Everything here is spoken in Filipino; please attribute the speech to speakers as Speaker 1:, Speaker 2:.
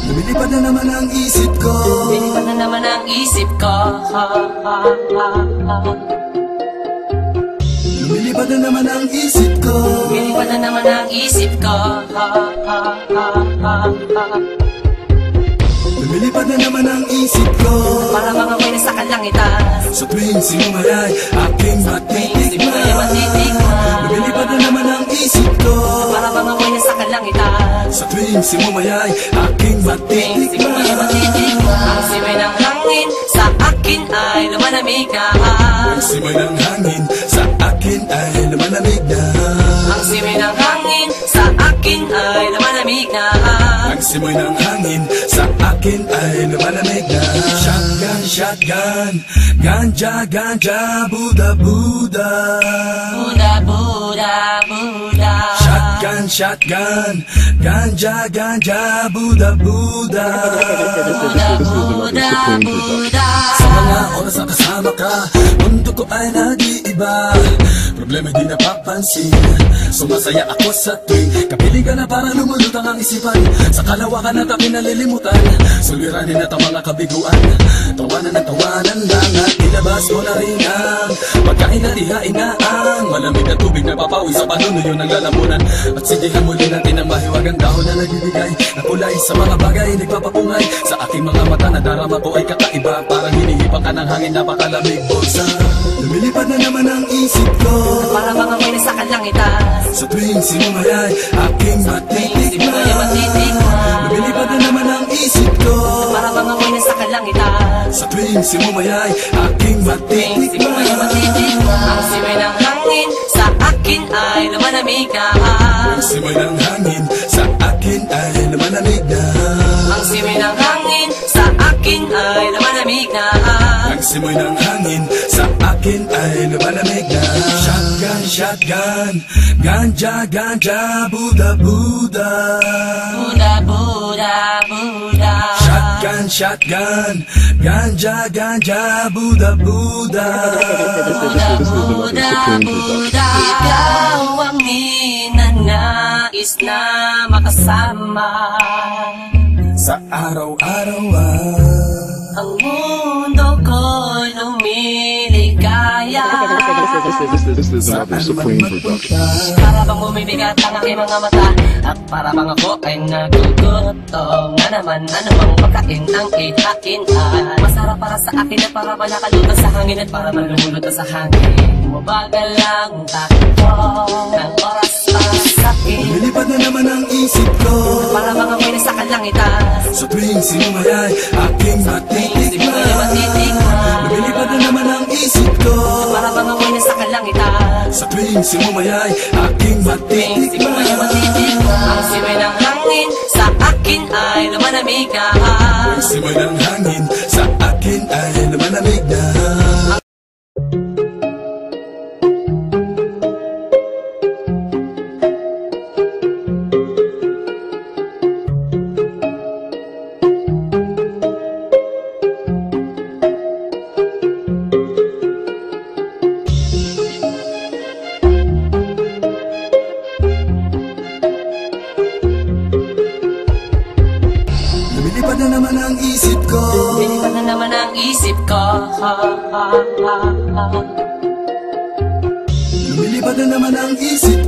Speaker 1: Lumilipad na naman ang isip ko.
Speaker 2: Lumilipad na naman ang isip ko.
Speaker 1: Lumilipad na naman ang isip ko.
Speaker 2: Lumilipad na naman ang isip ko.
Speaker 1: Lumilipad na naman ang isip ko.
Speaker 2: Para mga may nasa kalangitan.
Speaker 1: Sa tuwing sinumayay aking matitikman. Lumilipad na naman ang isip ko.
Speaker 2: Para mga may nasa kalangitan.
Speaker 1: Sa tuwing sinumayay aking matitikman.
Speaker 2: Ang simoy ng hangin sa akin ay lumalamig na.
Speaker 1: Ang simoy ng hangin sa akin ay lumalamig na.
Speaker 2: Ang simoy ng hangin sa akin ay lumalamig na.
Speaker 1: Ang simoy ng hangin sa akin ay lumalamig na. Shotgun, shotgun, ganja, ganja, Buddha, Buddha.
Speaker 2: Buddha, Buddha, Buddha.
Speaker 1: Shotgun, shotgun, ganja, ganja, Buddha, Buddha.
Speaker 2: Buddha, Buddha, Buddha.
Speaker 1: Sa mga oras na kasama ka, mundo ko ay nag-iiba. Problema di napapansin. Sumasaya ako sa tuwing kapiling ka na para lumulutang ang isipan. Sa kalawakan at aking nalilimutan, suliranin at ang mga kabiguan. Tawanan at tawanan lang at ilabas mo na rin ang pagkain at ihain na ang malamig na tubig na papawi sa panunuyo ng lalamunan. At sigihan muli natin ang mahiwagang dahon na nagbibigay na kulay sa mga bagay nagpapapungay. Sa aking mga mata na darama ko ay kakaiba. Parang hinihipan ka ng hangin, napakalamig bulsa. Lumilipad na naman ang isip ko.
Speaker 2: Para mga may nasa kalangitan.
Speaker 1: Sa tuwing sinumayay aking matitikman. Lumilipad na naman ang isip ko.
Speaker 2: Para mga may nasa kalangitan.
Speaker 1: Sa tuwing sinumayay aking matitikman.
Speaker 2: Ang simoy ng hangin sa akin ay lumalamig na.
Speaker 1: Ang simoy ng hangin sa akin ay lumalamig na.
Speaker 2: Ang simoy ng hangin sa akin ay lumalamig na.
Speaker 1: Ang simoy ng hangin sa akin ay lumalamig na. Shotgun, shotgun, ganja, ganja, Buddha, Buddha.
Speaker 2: Buddha, Buddha, Buddha.
Speaker 1: Shotgun, shotgun, ganja, ganja, Buddha, Buddha.
Speaker 2: Buddha, Buddha, Buddha. Ikaw ang ninanais na makasama.
Speaker 1: Sa araw-araw
Speaker 2: Ang mundo ko'y lumiligaya.
Speaker 3: This is Rapper Supreme Production.
Speaker 2: Para bang bumibigat ang aking mga mata, at para bang ako ay nagugutom na naman. Ano bang pagkain ang ihain ay masarap para sa akin at para malakalutan sa hangin at para malumulutan sa hangin. Bumabagal lang takbo ng oras para sa akin.
Speaker 1: lumilipad na naman ang isip ko.
Speaker 2: Para mga may nasa kalangitan.
Speaker 1: Sa tuwing sinumayay aking matitikman. Lumilipad na naman ang isip ko.
Speaker 2: Para mga may nasa kalangitan.
Speaker 1: Sa tuwing sinumayay aking matitikman.
Speaker 2: Ang simoy ng hangin sa akin ay lumalamig na.
Speaker 1: Ang simoy ng hangin sa akin ay lumalamig na. Lumilipad na naman ang isip ko.
Speaker 2: Lumilipad na naman ang isip ko.
Speaker 1: Lumilipad na naman ang isip ko.